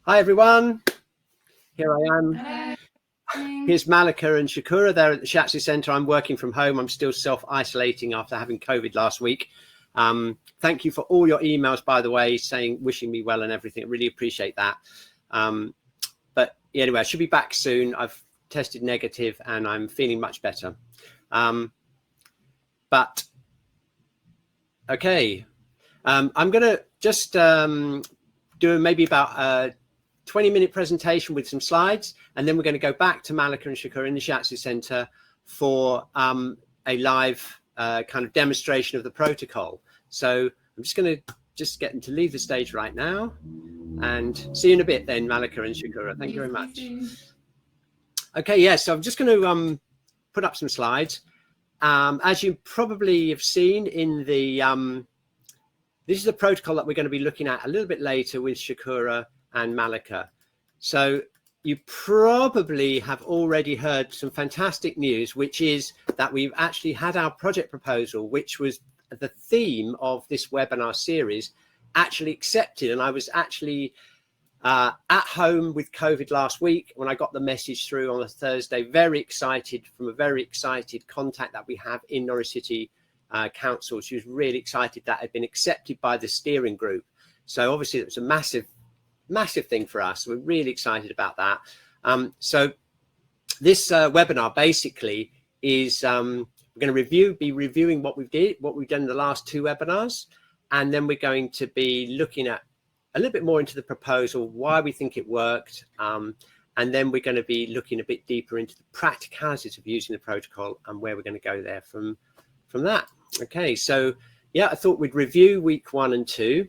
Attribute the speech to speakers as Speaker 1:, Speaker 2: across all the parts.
Speaker 1: Hi everyone, here I am.
Speaker 2: Hello.
Speaker 1: Here's Malika and Shakura. They're at the Shiatsu Center. I'm working from home. I'm still self-isolating after having COVID last week. Thank you for all your emails, by the way, saying, wishing me well and everything. I really appreciate that. But anyway, I should be back soon. I've tested negative and I'm feeling much better. But okay, I'm going to just do maybe about a 20-minute presentation with some slides, and then we're going to go back to Malika and Shakura in the Shiatsu Center for a live kind of demonstration of the protocol. So I'm just going to get them to leave the stage right now, and see you in a bit then, Malika and Shakura. Thank you very much. Okay, yes, so I'm just going to put up some slides. As you probably have seen in the, this is the protocol that we're going to be looking at a little bit later with Shakura and Malika. So you probably have already heard some fantastic news, which is that we've actually had our project proposal, which was the theme of this webinar series, actually accepted. And I was actually at home with COVID last week when I got the message through on a Thursday, very excited from a very excited contact that we have in Norwich City Council. She was really excited that had been accepted by the steering group. So obviously it was a massive thing for us. We're really excited about that. So this webinar basically is we're going to be reviewing what we've done in the last two webinars, and then we're going to be looking at a little bit more into the proposal, why we think it worked, and then we're going to be looking a bit deeper into the practicalities of using the protocol and where we're going to go there from that. Okay, so yeah, I thought we'd review week 1 and 2.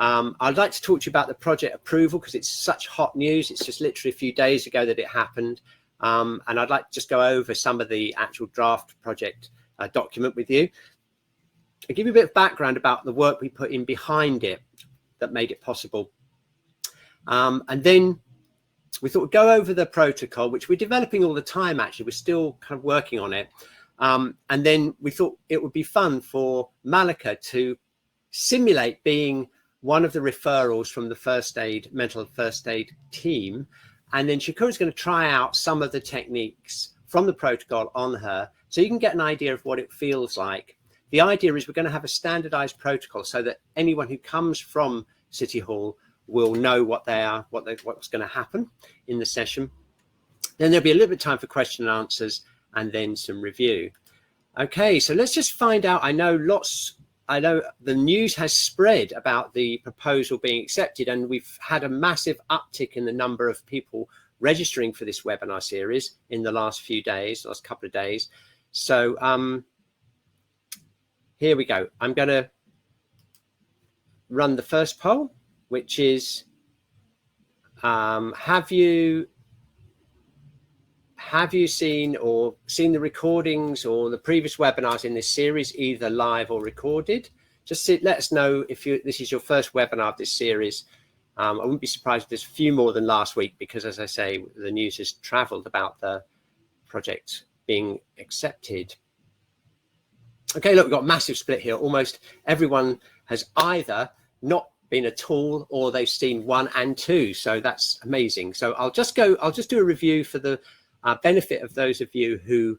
Speaker 1: I'd like to talk to you about the project approval because it's such hot news. It's just literally a few days ago that it happened. And I'd like to just go over some of the actual draft project document with you. I'll give you a bit of background about the work we put in behind it that made it possible. And then we thought we'd go over the protocol, which we're developing all the time, actually. We're still kind of working on it. And then we thought it would be fun for Malika to simulate being one of the referrals from the mental first aid team. And then Shakura's going to try out some of the techniques from the protocol on her, so you can get an idea of what it feels like. The idea is we're going to have a standardized protocol so that anyone who comes from City Hall will know what's going to happen in the session. Then there'll be a little bit of time for question and answers, and then some review. Okay, so let's just find out. I know the news has spread about the proposal being accepted, and we've had a massive uptick in the number of people registering for this webinar series in the last couple of days. So here we go. I'm going to run the first poll, which is, have you seen the recordings or the previous webinars in this series, either live or recorded? Just let us know if this is your first webinar of this series. I wouldn't be surprised if there's a few more than last week, because as I say, the news has traveled about the project being accepted. Okay, look, we've got a massive split here. Almost everyone has either not been at all or they've seen 1 and 2. So that's amazing. So I'll just do a review for the benefit of those of you who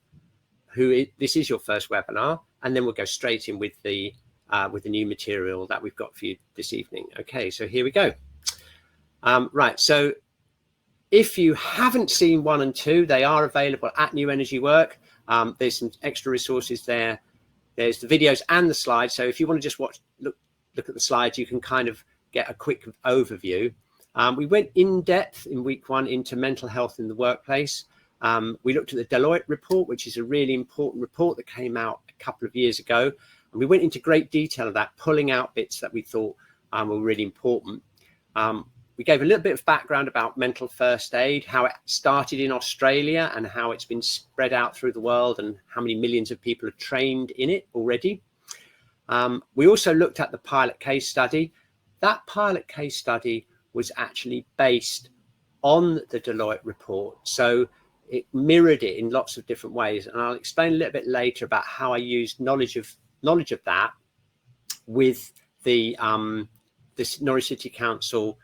Speaker 1: this is your first webinar, and then we'll go straight in with the new material that we've got for you this evening. Okay, so here we go. Right, so if you haven't seen 1 and 2, they are available at New Energy Work. There's some extra resources there. There's the videos and the slides. So if you want to just look at the slides, you can kind of get a quick overview. We went in depth in week 1 into mental health in the workplace. We looked at the Deloitte report, which is a really important report that came out a couple of years ago. And we went into great detail of that, pulling out bits that we thought were really important. We gave a little bit of background about mental first aid, how it started in Australia and how it's been spread out through the world and how many millions of people are trained in it already. We also looked at the pilot case study. That pilot case study was actually based on the Deloitte report. So it mirrored it in lots of different ways. And I'll explain a little bit later about how I used knowledge of that with the this Norwich City Council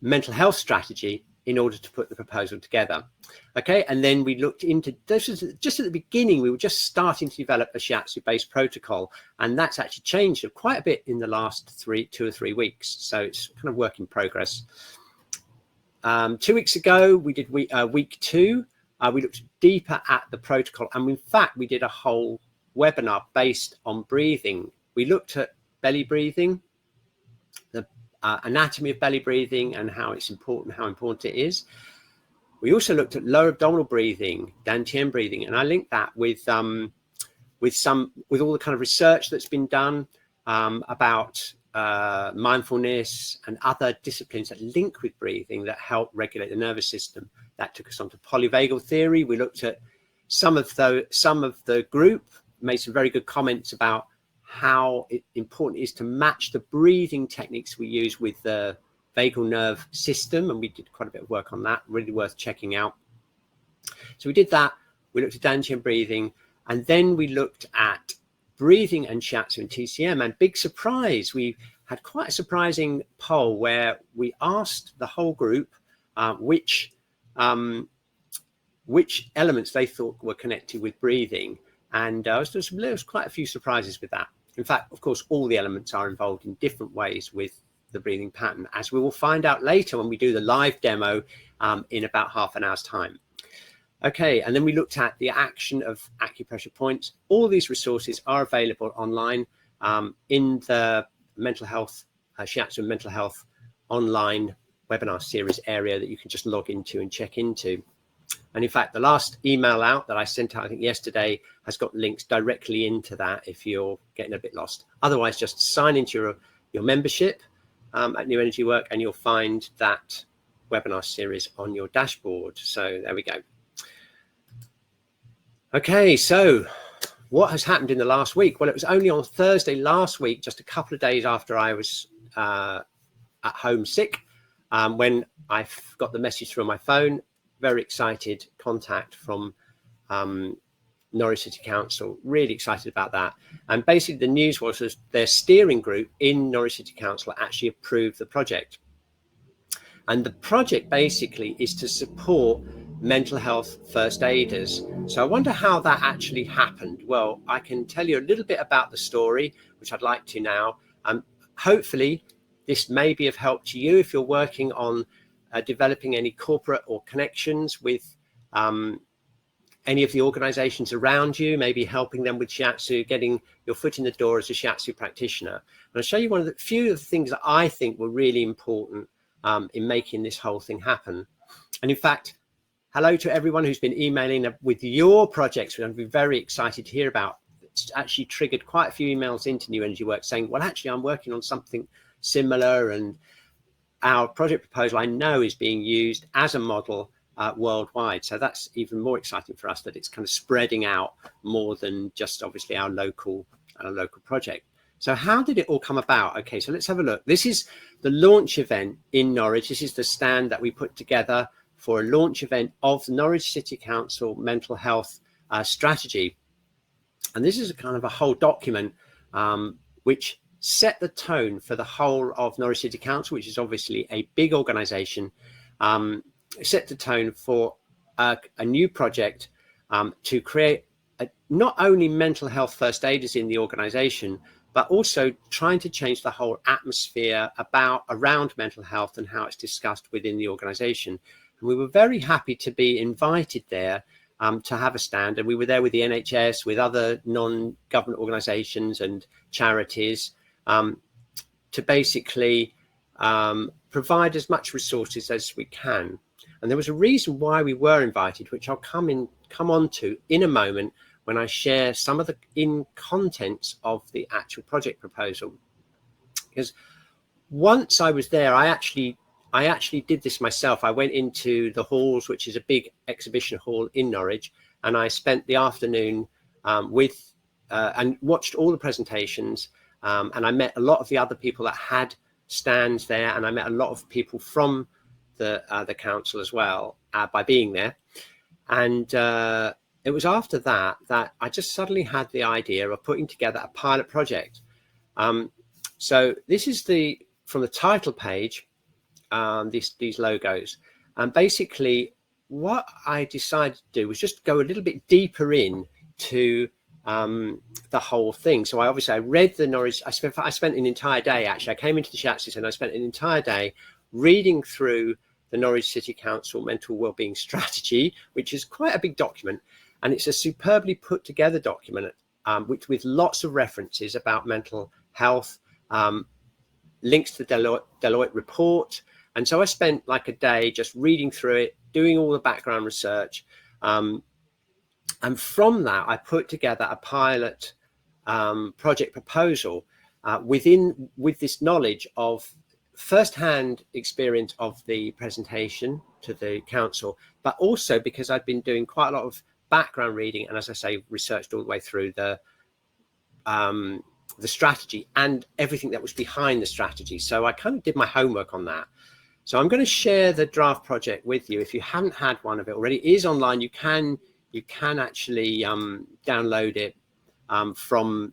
Speaker 1: mental health strategy in order to put the proposal together. Okay, and then we looked into, this was just at the beginning, we were just starting to develop a Shiatsu based protocol, and that's actually changed quite a bit in the last 2 or 3 weeks. So it's kind of work in progress. 2 weeks ago, we did week 2. We looked deeper at the protocol, and in fact, we did a whole webinar based on breathing. We looked at belly breathing, the anatomy of belly breathing, and how important it is. We also looked at lower abdominal breathing, dantian breathing, and I linked that with all the kind of research that's been done about mindfulness and other disciplines that link with breathing that help regulate the nervous system. That took us on to polyvagal theory. We looked at some of the group made some very good comments about how important it is to match the breathing techniques we use with the vagal nerve system, and we did quite a bit of work on that, really worth checking out. So we did that. We looked at dantian breathing, and then we looked at breathing and shiatsu and TCM, and big surprise, we had quite a surprising poll where we asked the whole group which elements they thought were connected with breathing, and there was quite a few surprises with that. In fact, of course, all the elements are involved in different ways with the breathing pattern, as we will find out later when we do the live demo in about half an hour's time. Okay, and then we looked at the action of acupressure points. All these resources are available online in the mental health, Shiatsu mental health online webinar series area that you can just log into and check into. And in fact, the last email out that I sent out, I think yesterday, has got links directly into that if you're getting a bit lost. Otherwise, just sign into your membership at New Energy Work, and you'll find that webinar series on your dashboard. So there we go. Okay, so what has happened in the last week? Well, it was only on Thursday last week, just a couple of days after I was at home sick, when I got the message through my phone. Very excited contact from Norwich City Council, really excited about that. And basically the news was that their steering group in Norwich City Council actually approved the project. And the project basically is to support mental health first aiders. So I wonder how that actually happened. Well, I can tell you a little bit about the story, which I'd like to now. Hopefully this may be of help to you if you're working on developing any corporate or connections with any of the organizations around you, maybe helping them with Shiatsu, getting your foot in the door as a Shiatsu practitioner. And I'll show you one of the few of the things that I think were really important in making this whole thing happen. And in fact, hello to everyone who's been emailing with your projects, which I'd be very excited to hear about. It's actually triggered quite a few emails into New Energy Work saying, well, actually, I'm working on something similar, and our project proposal I know is being used as a model worldwide. So that's even more exciting for us, that it's kind of spreading out more than just obviously our local project. So how did it all come about? Okay, so let's have a look. This is the launch event in Norwich. This is the stand that we put together for a launch event of the Norwich City Council mental health strategy. And this is a kind of a whole document which set the tone for the whole of Norwich City Council, which is obviously a big organization. Set the tone for a new project to create not only mental health first aiders in the organization, but also trying to change the whole atmosphere around mental health and how it's discussed within the organization. And we were very happy to be invited there to have a stand. And we were there with the NHS, with other non-government organizations and charities to basically provide as much resources as we can. And there was a reason why we were invited, which I'll come on to in a moment when I share some of the contents of the actual project proposal. Because once I was there, I actually did this myself. I went into the halls, which is a big exhibition hall in Norwich, and I spent the afternoon and watched all the presentations. And I met a lot of the other people that had stands there, and I met a lot of people from the council as well by being there. And it was after that I just suddenly had the idea of putting together a pilot project. So this is from the title page. these logos. And basically what I decided to do was just go a little bit deeper in to the whole thing. So I read the Norwich. I spent an entire day, actually. I came into the Shiatsu and I spent an entire day reading through the Norwich City Council Mental Wellbeing Strategy, which is quite a big document, and it's a superbly put together document, with lots of references about mental health, links to the Deloitte report. And so I spent like a day just reading through it, doing all the background research. And from that, I put together a pilot project proposal with this knowledge of first-hand experience of the presentation to the council, but also because I'd been doing quite a lot of background reading and, as I say, researched all the way through the strategy and everything that was behind the strategy. So I kind of did my homework on that. So I'm going to share the draft project with you. If you haven't had one of it already, it is online. You can actually download it from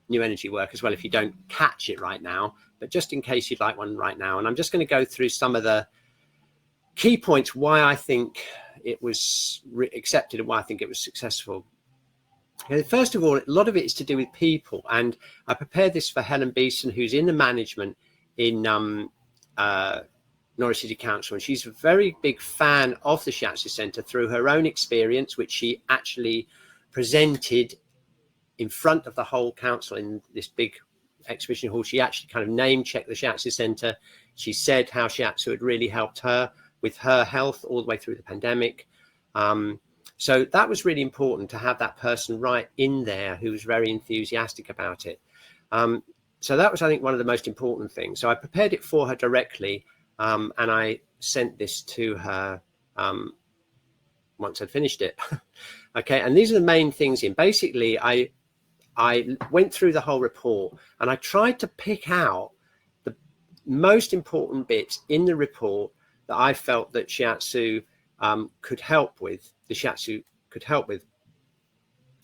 Speaker 1: New Energy Work as well if you don't catch it right now, but just in case you'd like one right now. And I'm just going to go through some of the key points why I think it was accepted and why I think it was successful. Okay, first of all, a lot of it is to do with people, and I prepared this for Helen Beeson, who's in the management in Norwich City Council, and she's a very big fan of the Shiatsu Centre through her own experience, which she actually presented in front of the whole council in this big exhibition hall. She actually kind of name-checked the Shiatsu Centre. She said how Shiatsu had really helped her with her health all the way through the pandemic. So that was really important to have that person right in there who was very enthusiastic about it. So that was, I think, one of the most important things. So I prepared it for her directly, and I sent this to her once I'd finished it. Okay, and these are the main things in. Basically, I went through the whole report and I tried to pick out the most important bits in the report that I felt that Shiatsu could help with,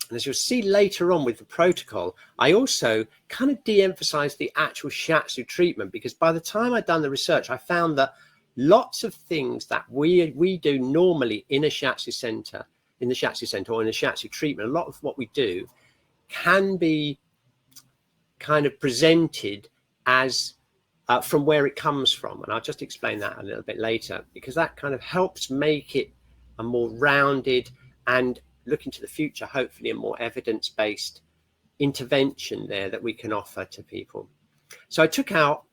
Speaker 1: And as you'll see later on with the protocol, I also kind of de-emphasized the actual Shiatsu treatment, because by the time I'd done the research, I found that lots of things that we do normally in a Shiatsu center, or in a Shiatsu treatment, a lot of what we do can be kind of presented as from where it comes from. And I'll just explain that a little bit later, because that kind of helps make it a more rounded and, looking to the future, hopefully a more evidence-based intervention there that we can offer to people. So I took out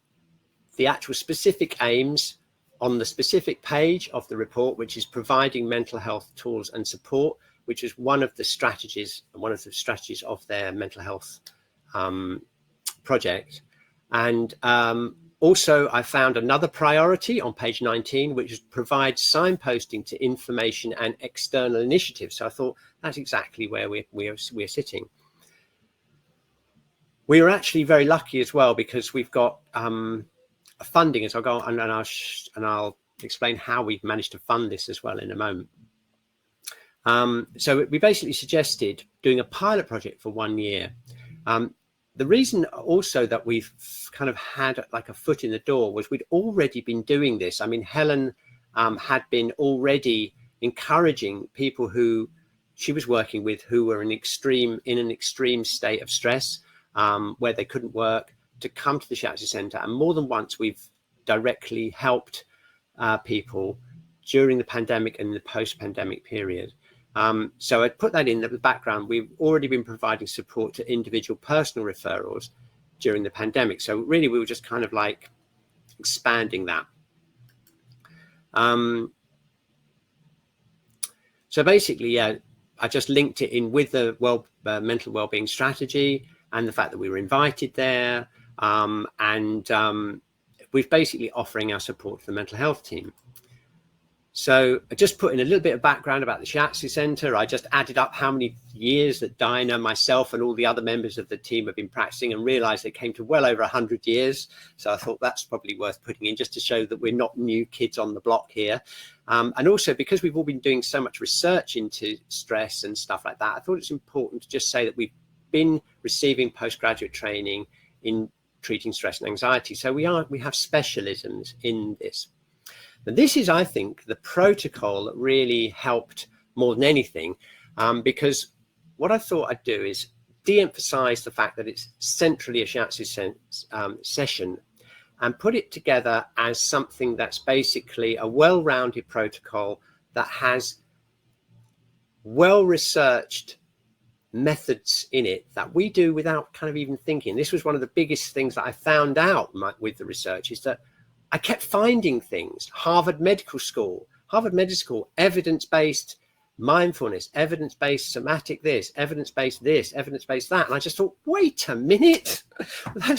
Speaker 1: the actual specific aims on the specific page of the report, which is providing mental health tools and support, which is one of the strategies of their mental health project. And also, I found another priority on page 19, which is provide signposting to information and external initiatives. So I thought that's exactly where we're sitting. We are actually very lucky as well, because we've got funding, as I'll go on, and I'll explain how we've managed to fund this as well in a moment. So we basically suggested doing a pilot project for 1 year. The reason also that we've kind of had like a foot in the door was we'd already been doing this. I mean, Helen had been already encouraging people who she was working with who were in an extreme state of stress, where they couldn't work, to come to the Shiatsu Centre. And more than once, we've directly helped people during the pandemic and the post-pandemic period. So I put that in the background. We've already been providing support to individual personal referrals during the pandemic. So really, we were just kind of like expanding that. So basically, yeah, I just linked it in with the mental wellbeing strategy and the fact that we were invited there. We're basically offering our support to the mental health team. So I just put in a little bit of background about the Shiatsu Centre. I just added up how many years that Dinah, myself, and all the other members of the team have been practicing, and realised it came to well over 100 years. So I thought that's probably worth putting in, just to show that we're not new kids on the block here. And also, because we've all been doing so much research into stress and stuff like that, I thought it's important to just say that we've been receiving postgraduate training in treating stress and anxiety. So we have specialisms in this. And this is, I think, the protocol that really helped more than anything, because what I thought I'd do is de-emphasize the fact that it's centrally a Shiatsu session and put it together as something that's basically a well-rounded protocol that has well-researched methods in it that we do without kind of even thinking. This was one of the biggest things that I found out with the research, is that I kept finding things. Harvard Medical School, evidence-based mindfulness, evidence-based somatic this, evidence-based this, evidence-based that. And I just thought, wait a minute,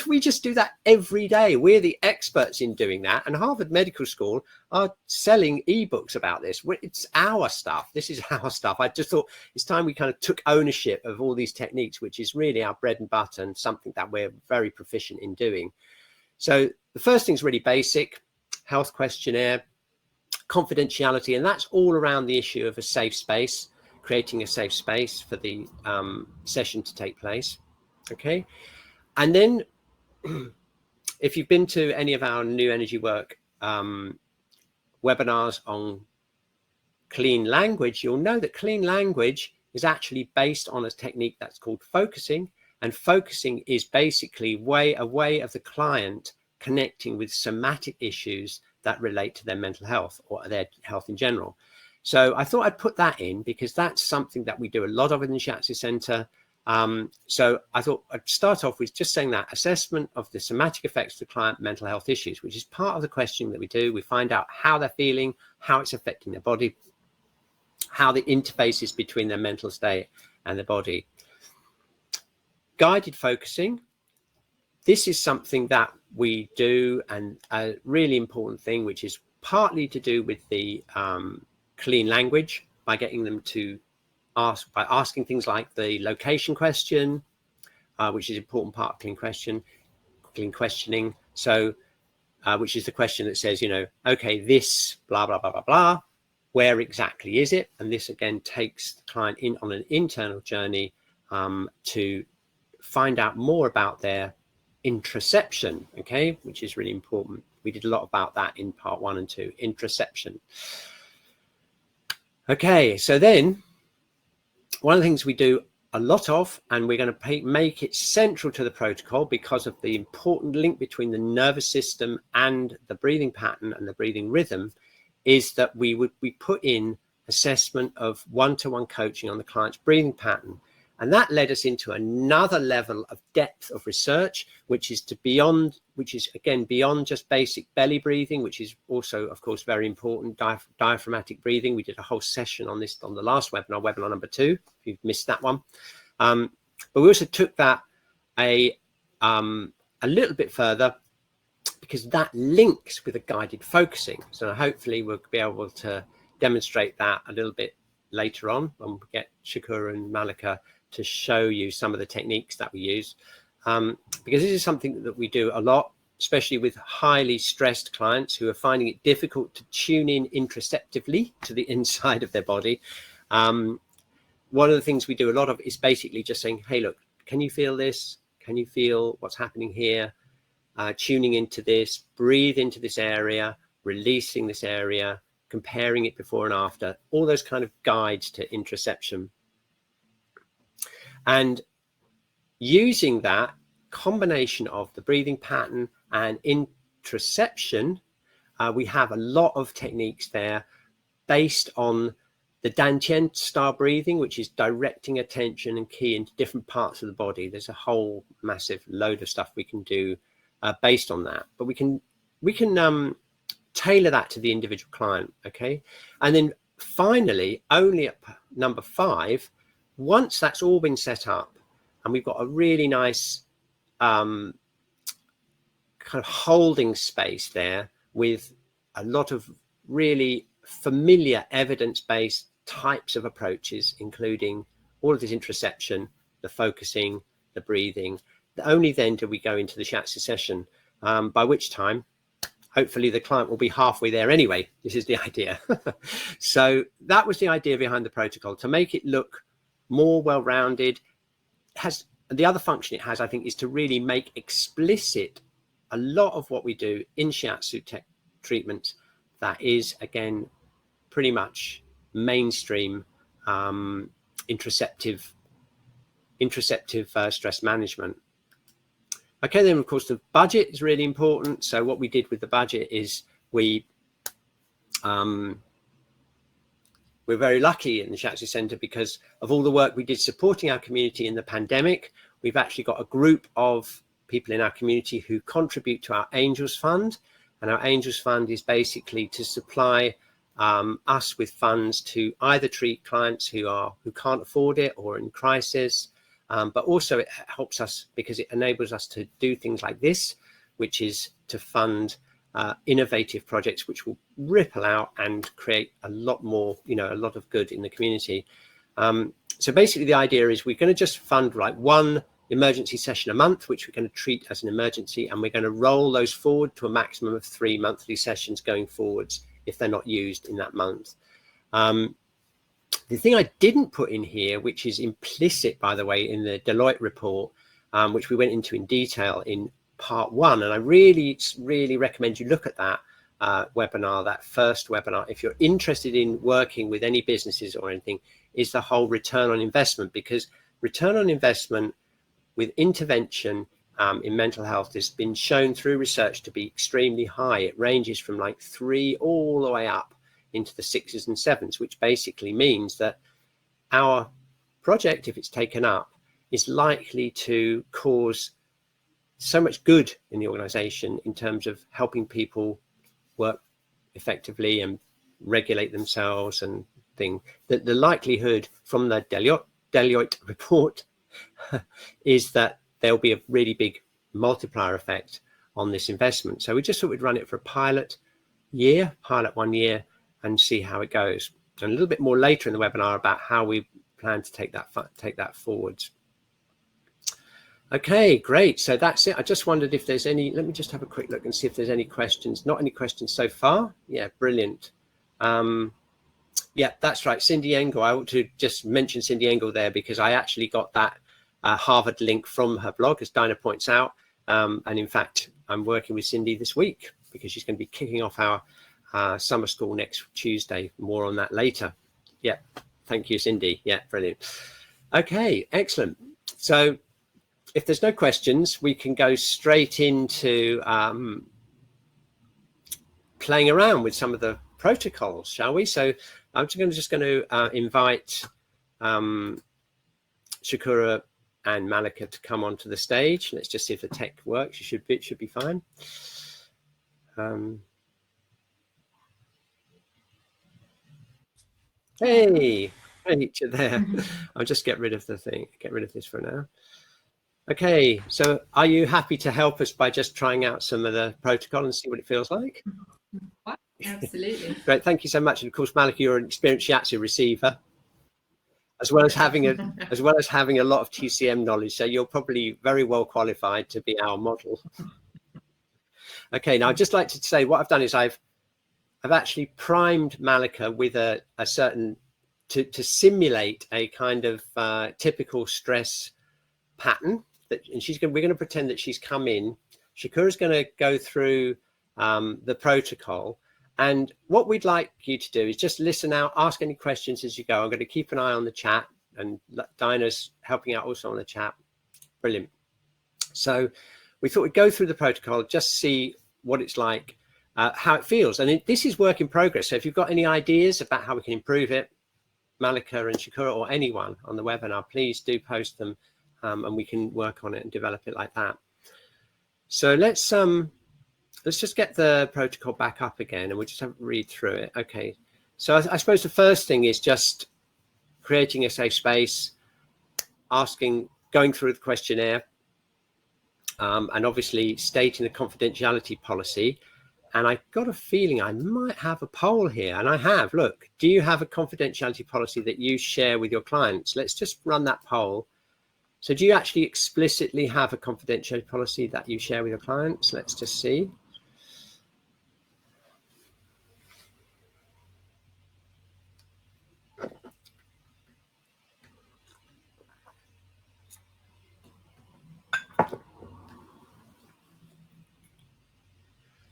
Speaker 1: we just do that every day. We're the experts in doing that. And Harvard Medical School are selling ebooks about this. It's our stuff. This is our stuff. I just thought it's time we kind of took ownership of all these techniques, which is really our bread and butter and something that we're very proficient in doing. So the first thing is really basic, health questionnaire, confidentiality, and that's all around the issue of a safe space, creating a safe space for the session to take place. Okay, and then if you've been to any of our New Energy Work webinars on clean language, you'll know that clean language is actually based on a technique that's called focusing, and focusing is basically a way of the client connecting with somatic issues that relate to their mental health or their health in general. So I thought I'd put that in because that's something that we do a lot of in the Shiatsu Center. So I thought I'd start off with just saying that assessment of the somatic effects of the client mental health issues, which is part of the questioning that we do. We find out how they're feeling, how it's affecting their body, how the interface is between their mental state and their body. Guided focusing. This is something that we do, and a really important thing, which is partly to do with the clean language, by getting them to by asking things like the location question, which is an important part of clean questioning. So, which is the question that says, okay, this blah, blah, blah, blah, blah, where exactly is it? And this again takes the client in on an internal journey to find out more about their introception, okay, which is really important. We did a lot about that in part 1 and 2, introception. Okay, so then one of the things we do a lot of, and we're going to make it central to the protocol because of the important link between the nervous system and the breathing pattern and the breathing rhythm, is that we put in assessment of one-to-one coaching on the client's breathing pattern. And that led us into another level of depth of research, which is beyond just basic belly breathing, which is also, of course, very important, diaphragmatic breathing. We did a whole session on this on the last webinar, webinar number 2, if you've missed that one. But we also took that a little bit further, because that links with a guided focusing. So hopefully we'll be able to demonstrate that a little bit later on when we get Shakur and Malika to show you some of the techniques that we use, because this is something that we do a lot, especially with highly stressed clients who are finding it difficult to tune in introspectively to the inside of their body. One of the things we do a lot of is basically just saying, hey, look, can you feel this? Can you feel what's happening here? Tuning into this, breathe into this area, releasing this area, comparing it before and after, all those kind of guides to introception. And using that combination of the breathing pattern and introception, we have a lot of techniques there based on the Dantian style breathing, which is directing attention and key into different parts of the body. There's a whole massive load of stuff we can do based on that, but we can tailor that to the individual client. Okay, and then finally, only at number 5, once that's all been set up and we've got a really nice kind of holding space there with a lot of really familiar evidence-based types of approaches, including all of this introception, the focusing, the breathing, only then do we go into the Shiatsu session, by which time hopefully the client will be halfway there anyway. This is the idea. So that was the idea behind the protocol, to make it look more well-rounded. The other function it has, I think, is to really make explicit a lot of what we do in Shiatsu treatment that is, again, pretty much mainstream intraceptive stress management. Okay, then of course the budget is really important. So what we did with the budget is we're very lucky in the Shiatsu Center because of all the work we did supporting our community in the pandemic. We've actually got a group of people in our community who contribute to our Angels Fund, and our Angels Fund is basically to supply us with funds to either treat clients who can't afford it or in crisis, but also it helps us because it enables us to do things like this, which is to fund innovative projects which will ripple out and create a lot more, a lot of good in the community. So basically the idea is we're going to just fund like one emergency session a month, which we're going to treat as an emergency, and we're going to roll those forward to a maximum of 3 monthly sessions going forwards if they're not used in that month. The thing I didn't put in here, which is implicit, by the way, in the Deloitte report, which we went into in detail in part 1, and I really recommend you look at that webinar, that first webinar, if you're interested in working with any businesses or anything, is the whole return on investment, because return on investment with intervention in mental health has been shown through research to be extremely high. It ranges from like 3 all the way up into the 6s and 7s, which basically means that our project, if it's taken up, is likely to cause so much good in the organization in terms of helping people work effectively and regulate themselves and things, that the likelihood from the Deloitte report is that there'll be a really big multiplier effect on this investment. So we just thought we'd run it for a pilot 1 year, and see how it goes. And a little bit more later in the webinar about how we plan to take that forwards. Okay, great. So that's it. I just wondered if there's any, let me just have a quick look and see if there's any questions. Not any questions so far. Yeah, brilliant. Yeah, that's right. Cindy Engel. I ought to just mention Cindy Engel there because I actually got that Harvard link from her blog, as Dinah points out. And in fact, I'm working with Cindy this week because she's going to be kicking off our summer school next Tuesday. More on that later. Yeah, thank you, Cindy. Yeah, brilliant. Okay, excellent. So if there's no questions, we can go straight into playing around with some of the protocols, shall we? So I'm just going to invite Shakura and Malika to come onto the stage. Let's just see if the tech works. It should be fine. Hey, you're there. I'll just get rid of the thing. Get rid of this for now. Okay, so are you happy to help us by just trying out some of the protocol and see what it feels like?
Speaker 2: Absolutely.
Speaker 1: Great, thank you so much. And of course, Malika, you're an experienced Shiatsu receiver, as well as having a lot of TCM knowledge. So you're probably very well qualified to be our model. Okay, now I'd just like to say what I've done is I've actually primed Malika with a certain to simulate a kind of typical stress pattern. And we're going to pretend that she's come in. Shakura's going to go through the protocol, and what we'd like you to do is just listen out, ask any questions as you go. I'm going to keep an eye on the chat, and Dinah's helping out also on the chat. Brilliant. So we thought we'd go through the protocol, just see what it's like, how it feels. And this is work in progress. So if you've got any ideas about how we can improve it, Malika and Shakura or anyone on the webinar, please do post them, and we can work on it and develop it like that. So let's just get the protocol back up again, and we'll just have a read through it. Okay, so I suppose the first thing is just creating a safe space, going through the questionnaire, and obviously stating the confidentiality policy. And I got a feeling I might have a poll here, and I have. Look, do you have a confidentiality policy that you share with your clients? Let's just run that poll. So do you actually explicitly have a confidentiality policy that you share with your clients? Let's just see.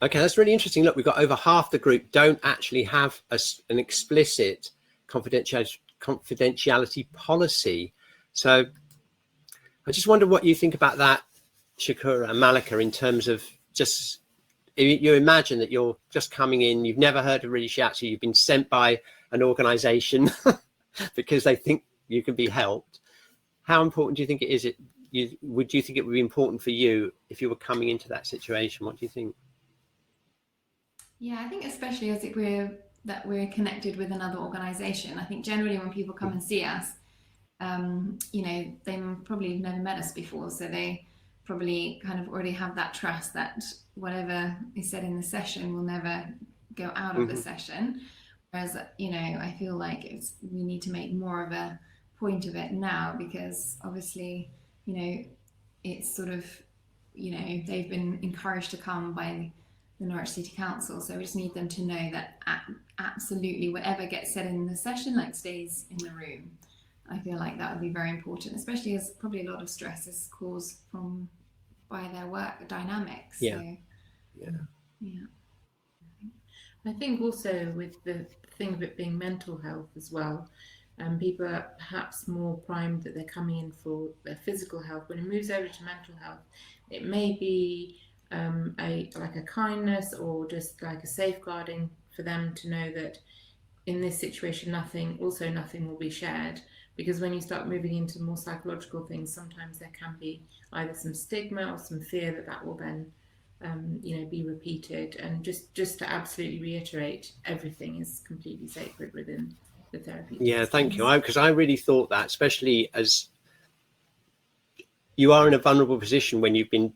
Speaker 1: Okay, that's really interesting. Look, we've got over half the group don't actually have an explicit confidentiality policy. So I just wonder what you think about that, Shakura and Malika, in terms of just, you imagine that you're just coming in, you've never heard of really Shiatsu, you've been sent by an organization because they think you can be helped. How important do you think it is? Would you think it would be important for you if you were coming into that situation? What do you think?
Speaker 2: Yeah, I think especially as we're connected with another organization. I think generally when people come and see us, they probably have never met us before, so they probably kind of already have that trust that whatever is said in the session will never go out of the session. Whereas, I feel like we need to make more of a point of it now, because obviously, it's sort of, they've been encouraged to come by the Norwich City Council, so we just need them to know that absolutely whatever gets said in the session stays in the room. I feel like that would be very important, especially as probably a lot of stress is caused by their work dynamics.
Speaker 1: Yeah.
Speaker 2: So, yeah.
Speaker 3: I think also with the thing of it being mental health as well, people are perhaps more primed that they're coming in for their physical health. When it moves over to mental health, it may be a kindness or just like a safeguarding for them to know that in this situation nothing will be shared, because when you start moving into more psychological things, sometimes there can be either some stigma or some fear that will then be repeated. And just to absolutely reiterate, everything is completely sacred within the therapy.
Speaker 1: Yeah, thank you. Because I really thought that, especially as you are in a vulnerable position when you've been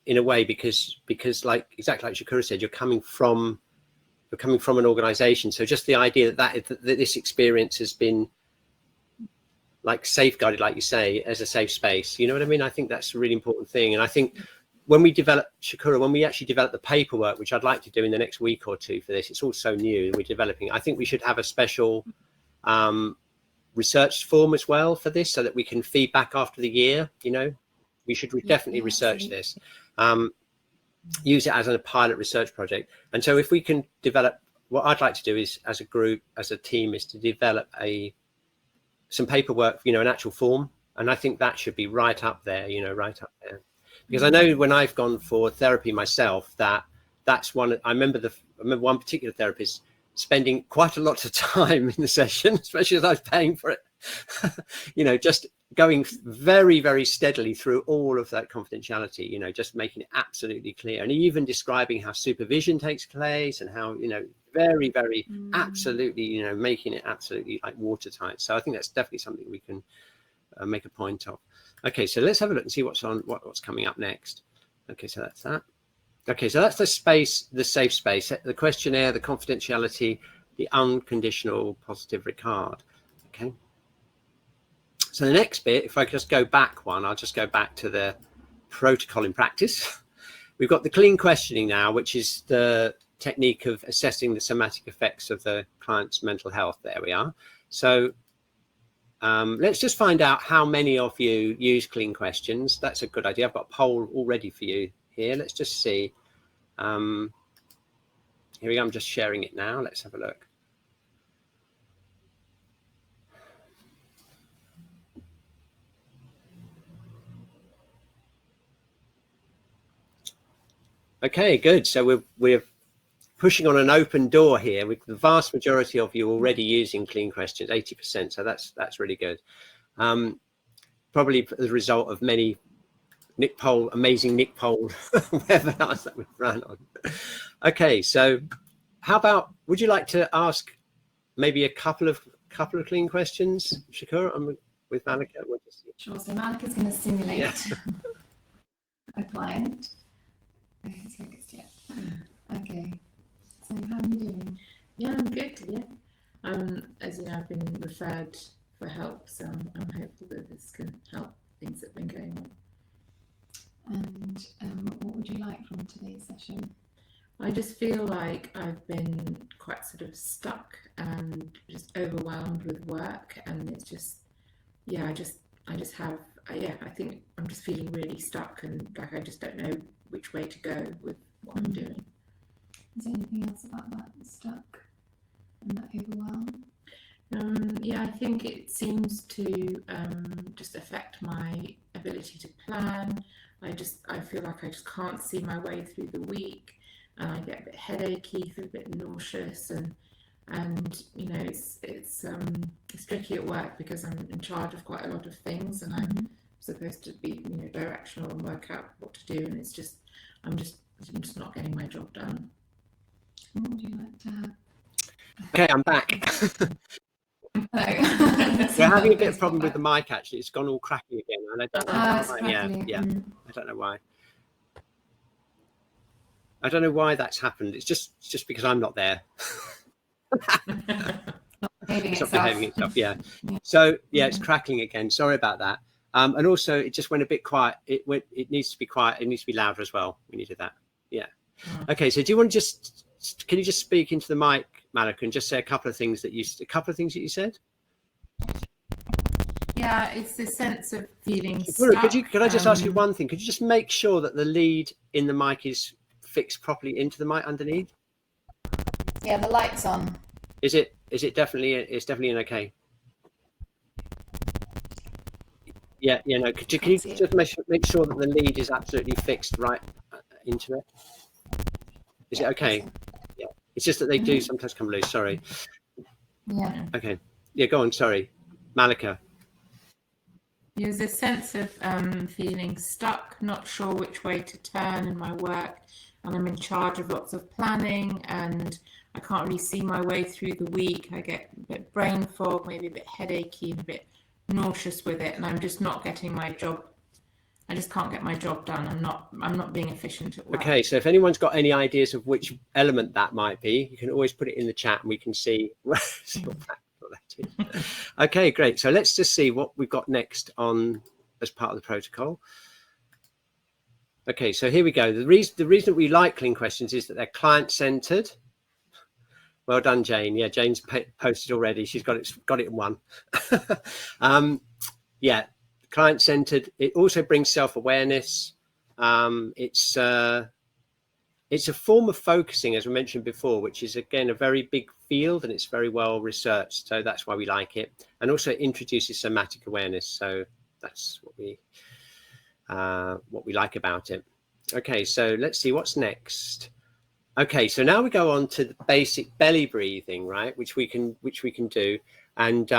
Speaker 1: in a way, because like exactly like Shakura said, you're coming from an organization. So just the idea that this experience has been like safeguarded, like you say, as a safe space, you know what I mean? I think that's a really important thing. And I think when we actually develop the paperwork, which I'd like to do in the next week or two for this, it's all so new and we're developing, I think we should have a special research form as well for this, so that we can feed back after the year. We should definitely research this, use it as a pilot research project. And so if we can develop, what I'd like to do is, as a group, as a team, is to develop some paperwork, an actual form. And I think that should be right up there, right up there. Because I know when I've gone for therapy myself, that's one. I remember one particular therapist spending quite a lot of time in the session, especially as I was paying for it, just going very, very steadily through all of that confidentiality, just making it absolutely clear, and even describing how supervision takes place and how, very, very absolutely, making it absolutely like watertight. So I think that's definitely something we can make a point of. Okay, so let's have a look and see what's coming up next. Okay, so that's that. Okay, so that's the safe space, the questionnaire, the confidentiality, the unconditional positive regard. Okay. So the next bit, if I just go back one, I'll just go back to the protocol in practice. We've got the clean questioning now, which is the technique of assessing the somatic effects of the client's mental health. There we are. So let's just find out how many of you use clean questions. That's a good idea. I've got a poll all ready for you here. Let's just see. Here we go. I'm just sharing it now. Let's have a look. Okay, good. So we're pushing on an open door here, with the vast majority of you already using clean questions, 80%. So that's really good. Probably as a result of many amazing Nick Poll webinars that we've run on. Okay, so how about, would you like to ask maybe a couple of clean questions, Shakura, with Malika?
Speaker 2: Sure. So Malika's going to simulate a client. Okay. So how are you doing?
Speaker 3: Yeah, I'm good. Yeah. As you know, I've been referred for help, so I'm hopeful that this can help things that have been going on.
Speaker 2: And what would you like from today's session?
Speaker 3: I just feel like I've been quite sort of stuck and just overwhelmed with work, and it's just, I think I'm just feeling really stuck, and like I just don't know which way to go with what I'm doing.
Speaker 2: Is there anything else about that stuck and that overwhelm?
Speaker 3: Yeah, I think it seems to just affect my ability to plan. I feel like I just can't see my way through the week, and I get a bit headachy, feel a bit nauseous, and you know it's tricky at work because I'm in charge of quite a lot of things, and I'm supposed to be directional and work out what to do, and I'm just not getting my job done.
Speaker 2: What would you like to have?
Speaker 1: Okay, I'm back. We're having a bit of problem with the mic, actually. It's gone all cracky again. And I don't know why. I don't know why. I don't know why that's happened. It's just because I'm not there. It's not behaving itself. Yeah. So yeah, it's crackling again. Sorry about that. And also it just went a bit quiet. It needs to be quiet. It needs to be louder as well. We needed that. Yeah. Okay. So do you want to can you just speak into the mic, Malika, and just say a couple of things that you said?
Speaker 3: Yeah, it's this sense of feeling stuck.
Speaker 1: Could I just ask you one thing? Could you just make sure that the lead in the mic is fixed properly into the mic underneath?
Speaker 2: Yeah, the light's on.
Speaker 1: Is it definitely? It's definitely in okay. Yeah. No. Can you just make sure that the lead is absolutely fixed right into it? Is it okay? Yeah. It's just that they do sometimes come loose. Sorry.
Speaker 2: Yeah.
Speaker 1: Okay. Yeah. Go on. Sorry, Malika.
Speaker 3: There's a sense of feeling stuck, not sure which way to turn in my work, and I'm in charge of lots of planning, and I can't really see my way through the week. I get a bit brain fog, maybe a bit headachy, and a bit nauseous with it, and I'm just not getting my job. I just can't get my job done. I'm not being efficient at work.
Speaker 1: Okay, so if anyone's got any ideas of which element that might be, you can always put it in the chat, and we can see what that is. Okay, great. So let's just see what we've got next on as part of the protocol. Okay, so here we go. The reason we like clean questions is that they're client-centered. Well done, Jane. Yeah, Jane's posted already. She's got it in one. Yeah, client-centered. It also brings self-awareness. It's a form of focusing, as we mentioned before, which is, again, a very big field, and it's very well researched. So that's why we like it. And also it introduces somatic awareness. So that's what we like about it. Okay, so let's see what's next. Okay, so now we go on to the basic belly breathing, right, which we can do. And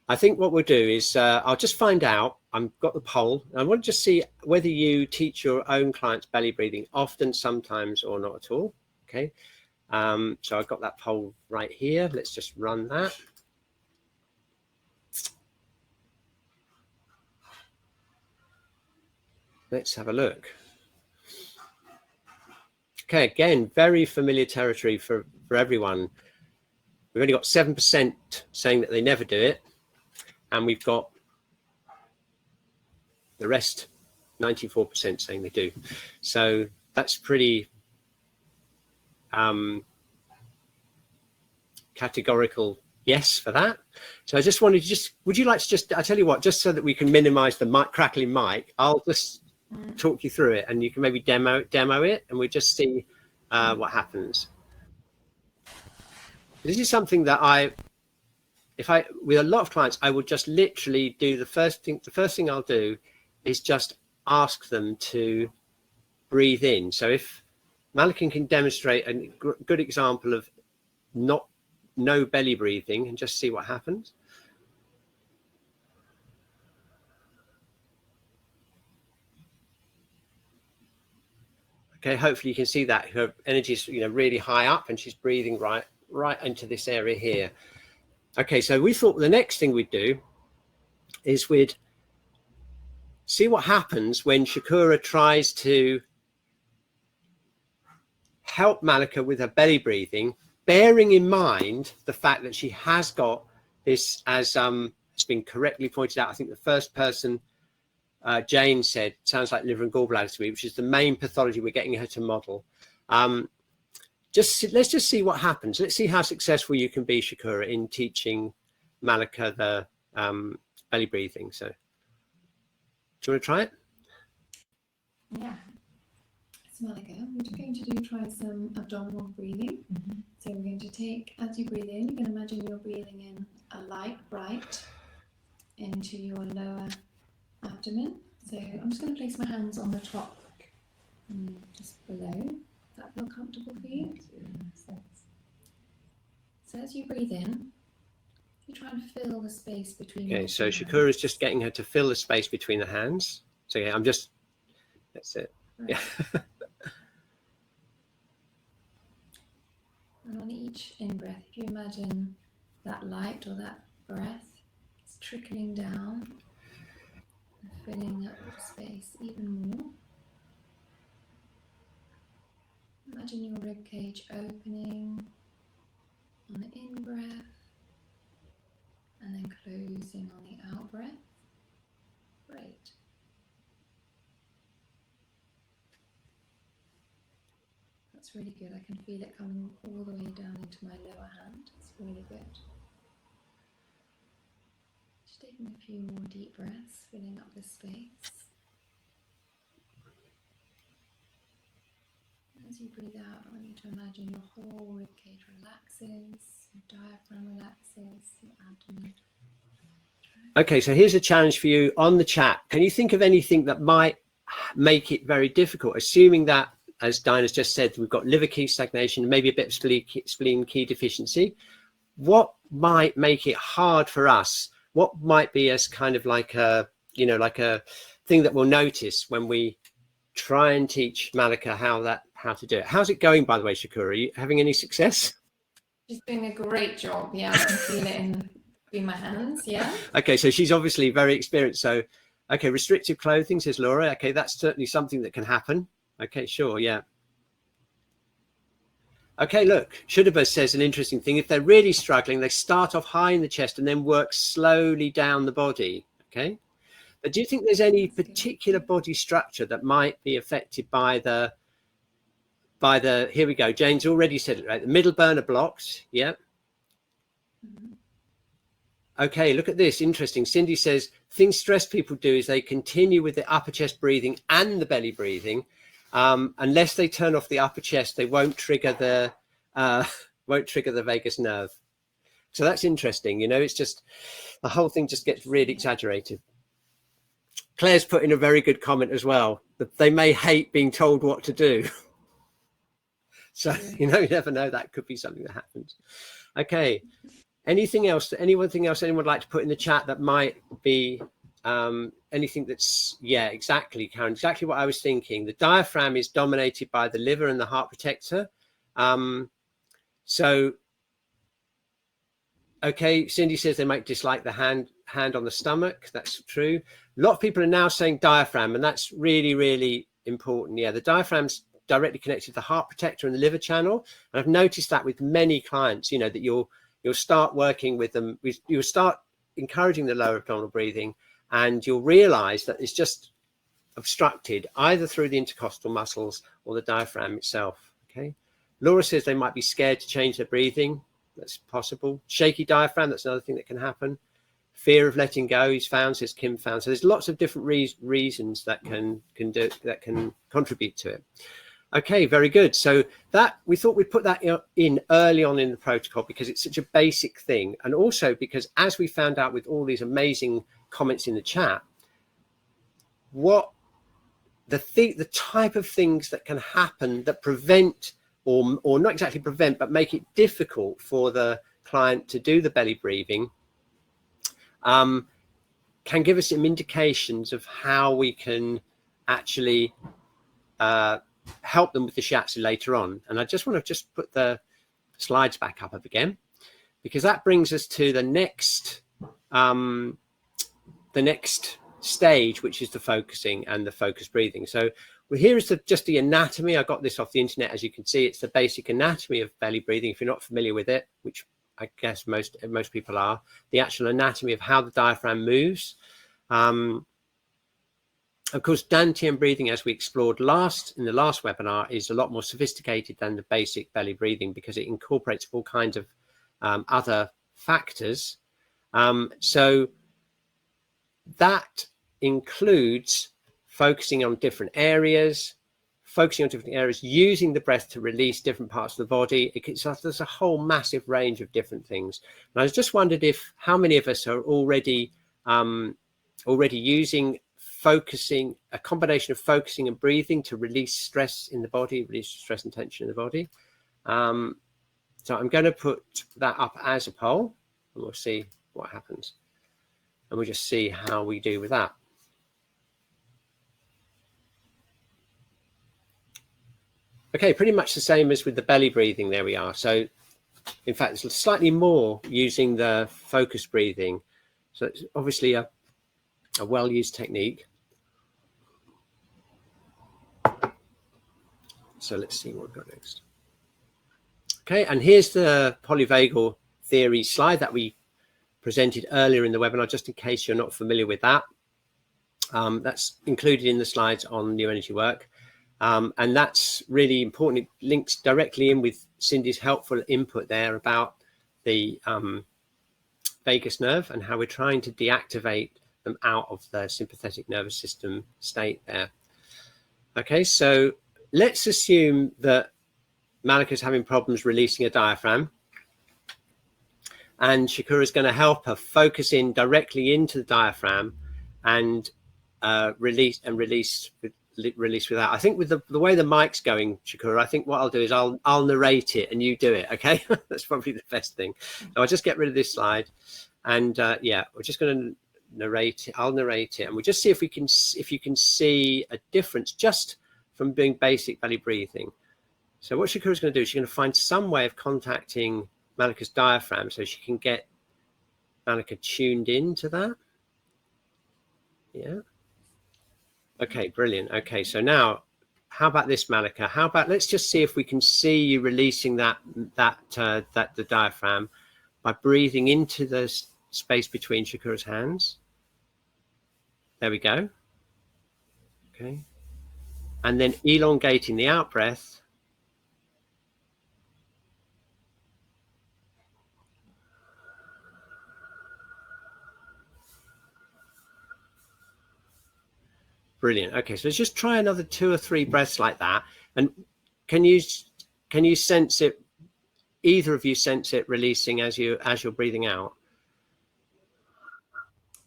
Speaker 1: I think what we'll do is I'll just find out. I've got the poll. I want to just see whether you teach your own clients belly breathing often, sometimes, or not at all. Okay. So I've got that poll right here. Let's just run that. Let's have a look. Okay, again, very familiar territory for everyone. We've only got 7% saying that they never do it. And we've got the rest, 94% saying they do. So that's pretty categorical yes for that. So I just wanted to would you like to I tell you what, just so that we can minimize the crackling mic, I'll just talk you through it, and you can maybe demo it, and we just see what happens. This is something that with a lot of clients, I would just literally do the first thing I'll do is just ask them to breathe in. So if Malika can demonstrate a good example of no belly breathing, and just see what happens. Okay, hopefully you can see that her energy is really high up, and she's breathing right into this area here. Okay, so we thought the next thing we'd do is we'd see what happens when Shakura tries to help Malika with her belly breathing, bearing in mind the fact that she has got this, as it's been correctly pointed out. I think the first person, Jane, said, sounds like liver and gallbladder to me, which is the main pathology we're getting her to model. Let's just see what happens. Let's see how successful you can be, Shakura, in teaching Malika the belly breathing. So do you want to try it?
Speaker 2: Yeah. So Malika, we're going to try some abdominal breathing. So we're going to take, as you breathe in, you can imagine you're breathing in a light, bright, into your lower abdomen. So I'm just going to place my hands on the top and just below. Does that feel comfortable for you? So as you breathe in, you try and fill the space between.
Speaker 1: Okay, so Shakura is just getting her to fill the space between the hands. So yeah, that's it. Right. Yeah.
Speaker 2: And on each in-breath, if you imagine that light or that breath is trickling down and filling up the space even more. Imagine your rib cage opening on the in-breath and then closing on the out-breath. Great. That's really good. I can feel it coming all the way down into my lower hand. It's really good. Just taking a few more deep breaths, filling up the space. As you breathe out, I want you to imagine your whole rib cage relaxes, your diaphragm relaxes, your abdomen.
Speaker 1: Okay, so here's a challenge for you on the chat. Can you think of anything that might make it very difficult, assuming that, as Dinah's just said, we've got liver key stagnation, maybe a bit of spleen key deficiency? What might make it hard for us? What might be as kind of like a, like a thing that we'll notice when we try and teach Malika how to do it? How's it going, by the way, Shakura? Are you having any success?
Speaker 2: She's doing a great job. Yeah, I can feel it in between my hands. Yeah. Okay,
Speaker 1: so she's obviously very experienced. So, okay, restrictive clothing, says Laura. Okay, that's certainly something that can happen. Okay, sure, yeah. Okay, look, Shudaba says an interesting thing. If they're really struggling, they start off high in the chest and then work slowly down the body. Okay. But do you think there's any particular body structure that might be affected by the, here we go, Jane's already said it, right? The middle burner blocks, yeah. Okay, look at this, interesting. Cindy says, things stressed people do is they continue with the upper chest breathing and the belly breathing. Unless they turn off the upper chest, they won't trigger the vagus nerve. So that's interesting, it's just, the whole thing just gets really exaggerated. Claire's put in a very good comment as well, that they may hate being told what to do. So, you never know, that could be something that happens. Okay. Anything else anyone would like to put in the chat that might be anything that's, yeah, exactly, Karen, exactly what I was thinking. The diaphragm is dominated by the liver and the heart protector. So, okay, Cindy says they might dislike the hand on the stomach. That's true. A lot of people are now saying diaphragm, and that's really, really important. Yeah, the diaphragm's directly connected to the heart protector and the liver channel. And I've noticed that with many clients, that you'll start working with them. You'll start encouraging the lower abdominal breathing, and you'll realize that it's just obstructed either through the intercostal muscles or the diaphragm itself. Okay. Laura says they might be scared to change their breathing. That's possible. Shaky diaphragm, that's another thing that can happen. Fear of letting go is found, says Kim found. So there's lots of different reasons that can contribute to it. Okay, very good. So that we thought we'd put that in early on in the protocol because it's such a basic thing, and also because, as we found out with all these amazing comments in the chat, what the type of things that can happen that prevent or not exactly prevent, but make it difficult for the client to do the belly breathing, can give us some indications of how we can actually help them with the shiatsu later on. And I just want to put the slides back up again, because that brings us to the next stage, which is the focusing and the focused breathing. So here is just the anatomy. I got this off the internet. As you can see, it's the basic anatomy of belly breathing. If you're not familiar with it, which I guess most people are, the actual anatomy of how the diaphragm moves. Of course, Dantian breathing, as we explored in the last webinar, is a lot more sophisticated than the basic belly breathing because it incorporates all kinds of other factors. So that includes focusing on different areas, focusing on different areas, using the breath to release different parts of the body. There's a whole massive range of different things. And I just wondered how many of us are already using a combination of focusing and breathing to release stress in the body, release stress and tension in the body. So I'm going to put that up as a poll, and we'll see what happens. And we'll just see how we do with that. Okay, pretty much the same as with the belly breathing. There we are. So in fact, it's slightly more using the focused breathing. So it's obviously a well-used technique. So let's see what we've got next. Okay, and here's the polyvagal theory slide that we presented earlier in the webinar, just in case you're not familiar with that. That's included in the slides on new energy work. And that's really important. It links directly in with Cindy's helpful input there about the vagus nerve and how we're trying to deactivate them out of the sympathetic nervous system state there. Okay, so let's assume that Malika's having problems releasing a diaphragm, and Shakura's going to help her focus in directly into the diaphragm and release without. I think with the way the mic's going, Shakura, I think what I'll do is I'll narrate it and you do it. Okay, that's probably the best thing. So I'll just get rid of this slide, and yeah, we're just going to narrate it. I'll narrate it, and we'll just see if you can see a difference just from doing basic belly breathing. So what Shakura's going to do is she's going to find some way of contacting Malika's diaphragm so she can get Malika tuned into that. Yeah. Okay, brilliant. Okay, so now how about this, Malika? How about let's just see if we can see you releasing the diaphragm by breathing into the space between Shakura's hands. There we go. Okay. And then elongating the out breath. Brilliant. Okay, so let's just try another 2 or 3 breaths like that. And can you sense it? Either of you sense it releasing as you're breathing out?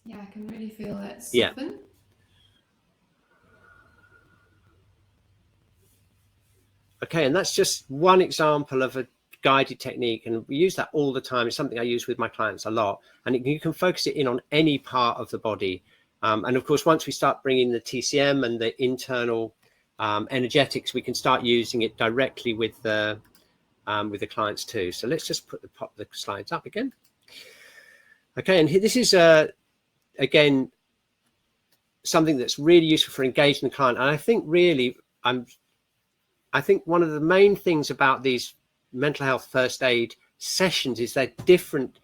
Speaker 2: Yeah, I can really feel it soften.
Speaker 1: Yeah. Okay, and that's just one example of a guided technique, and we use that all the time. It's something I use with my clients a lot, and you can focus it in on any part of the body. And of course, once we start bringing the TCM and the internal energetics, we can start using it directly with the clients too. So let's just pop the slides up again. Okay, and this is again something that's really useful for engaging the client. And I think really, I think one of the main things about these mental health first aid sessions is they're different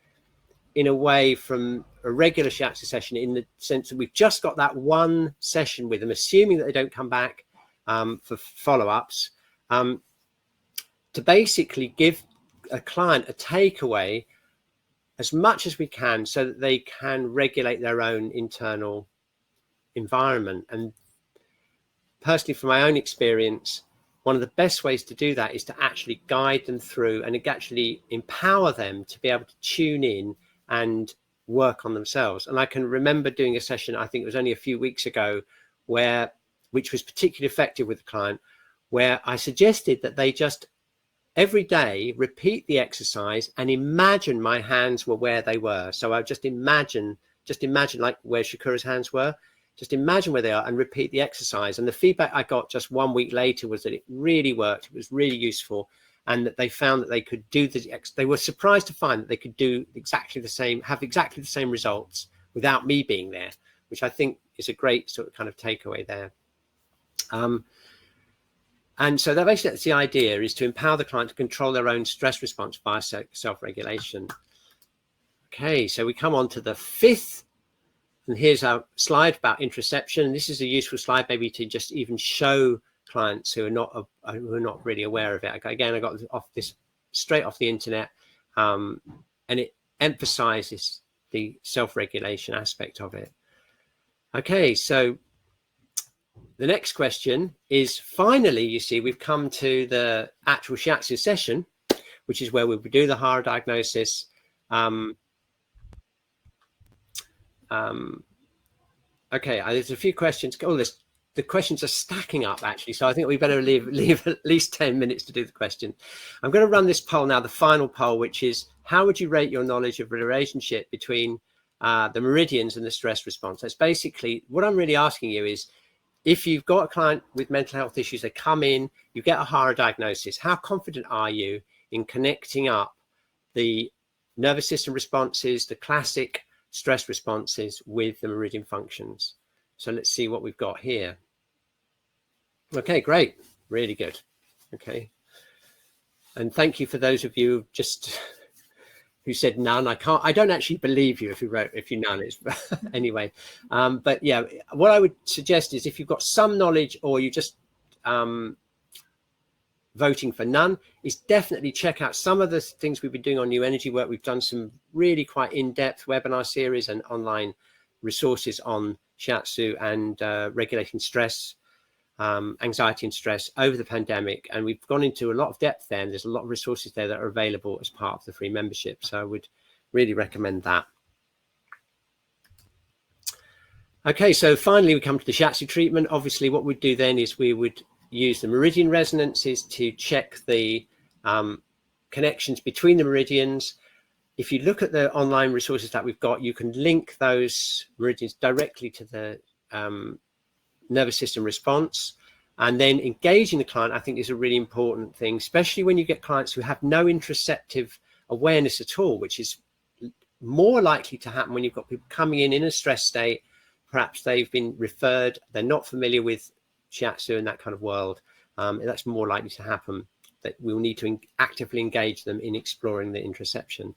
Speaker 1: in a way from a regular shiatsu session, in the sense that we've just got that one session with them, assuming that they don't come back for follow-ups, to basically give a client a takeaway as much as we can so that they can regulate their own internal environment. And personally, from my own experience, one of the best ways to do that is to actually guide them through and actually empower them to be able to tune in and work on themselves. And I can remember doing a session, I think it was only a few weeks ago, which was particularly effective with the client, where I suggested that they just every day repeat the exercise and imagine my hands were where they were. So I just imagine like where Shakura's hands were. Just imagine where they are and repeat the exercise. And the feedback I got just 1 week later was that it really worked. It was really useful. And that they found that they could do they were surprised to find that they could do exactly the same, have exactly the same results without me being there, which I think is a great sort of kind of takeaway there. And so that basically that's the idea, is to empower the client to control their own stress response via self-regulation. Okay, so we come on to the 5th. And here's our slide about interoception. This is a useful slide maybe to just even show clients who are not really aware of it. Again, I got this straight off the internet, and it emphasizes the self-regulation aspect of it. Okay, so the next question is, finally, you see, we've come to the actual shiatsu session, which is where we do the hara diagnosis. Okay, there's a few questions. Oh, the questions are stacking up, actually, so I think we better leave at least 10 minutes to do the question. I'm going to run this poll now, the final poll, which is, how would you rate your knowledge of the relationship between the meridians and the stress response? That's basically what I'm really asking you is, if you've got a client with mental health issues, they come in, you get a hara diagnosis, how confident are you in connecting up the nervous system responses, the classic stress responses, with the meridian functions? So let's see what we've got here. Okay, great, really good. Okay, and thank you for those of you just who said none. I don't actually believe you if you none is anyway. But yeah, what I would suggest is, if you've got some knowledge or you just voting for none, is definitely check out some of the things we've been doing on new energy work. We've done some really quite in-depth webinar series and online resources on shiatsu and regulating stress, anxiety and stress over the pandemic, and we've gone into a lot of depth there, and there's a lot of resources there that are available as part of the free membership, so I would really recommend that. Okay, so finally we come to the shiatsu treatment. Obviously what we'd do then is we would use the meridian resonances to check the connections between the meridians. If you look at the online resources that we've got, you can link those meridians directly to the nervous system response, and then engaging the client, I think, is a really important thing, especially when you get clients who have no interoceptive awareness at all, which is more likely to happen when you've got people coming in a stress state. Perhaps they've been referred, they're not familiar with shiatsu and that kind of world. That's more likely to happen, that we'll need to actively engage them in exploring the interoception.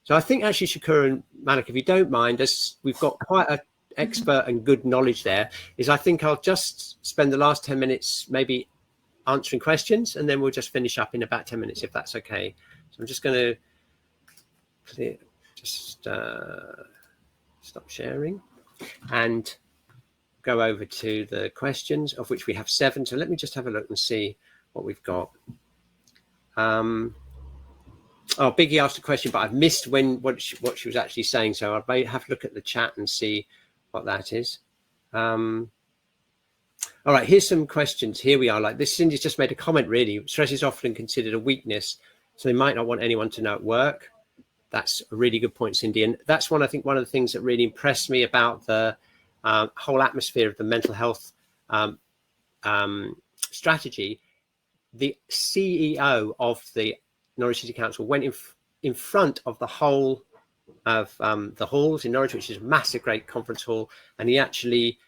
Speaker 1: So I think actually, Shakura and Malik, if you don't mind, as we've got quite an expert and good knowledge there, is I think I'll just spend the last 10 minutes maybe answering questions, and then we'll just finish up in about 10 minutes, if that's okay. So I'm just going to stop sharing and go over to the questions, of which we have 7. So let me just have a look and see what we've got. Oh, Biggie asked a question, but I've missed what she was actually saying, so I may have to look at the chat and see what that is. All right, here's some questions. Here we are. Like this, Cindy's just made a comment. Really, stress is often considered a weakness, so they might not want anyone to know at work. That's a really good point, Cindy, and that's one of the things that really impressed me about the whole atmosphere of the mental health strategy. The CEO of the Norwich City Council went in front of the whole of the halls in Norwich, which is a massive, great conference hall, and he actually